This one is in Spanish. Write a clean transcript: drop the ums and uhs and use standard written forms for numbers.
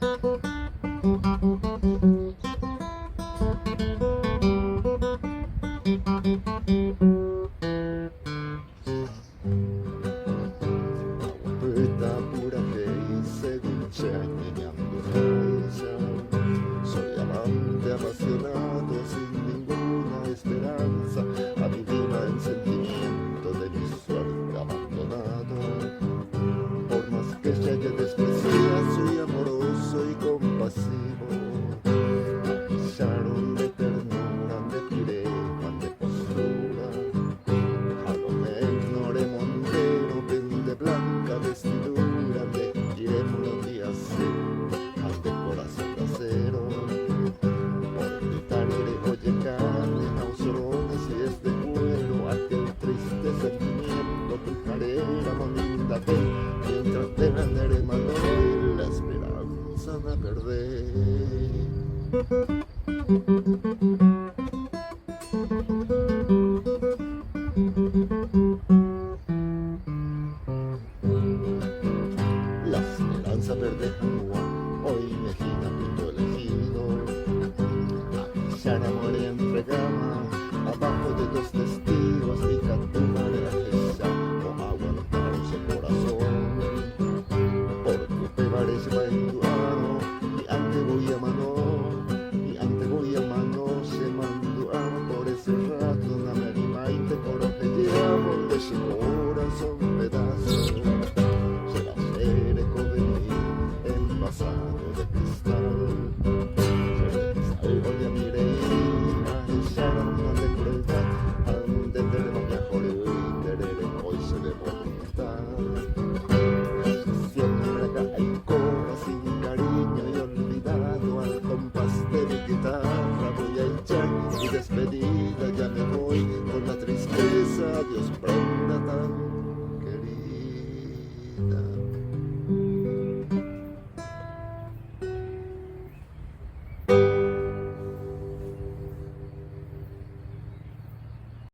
Agüita pura que hice dulce añeñando raíza. Soy amante apasionado sin ninguna esperanza, adivina el sentimiento de mi suerte abandonado. Por más que se haya despreciado, soy amoroso y compasivo. Me acusaron de ternura, de firema, de postura. A lo me ignoré montero, de blanca vestidura, de iremos los días al de corazón de acero. Por gritar iré oye carne, nausorones y es de cuero, aquel triste sentimiento fijaré la moneda de mientras te venderé mano y la esperanza me perdé. La esperanza verde Juan, hoy Mejina punto elegido. Aquella muere entre gama, abajo de dos testigos, y cantumare la gesa, o aguantar ese corazón. Porque te parece manduano, y ante voy a mano, se manduano por ese rato, na me anima y te coraje llevo de su corazón pedazos. Envasado de cristal, salgo de mireina, echar de crueldad, ande de mejor y de hoy se de voluntad. Siempre hay cosas sin cariño y olvidado, al compás de mi guitarra voy a echar mi despedida, ya me voy con la tristeza, Dios pronto.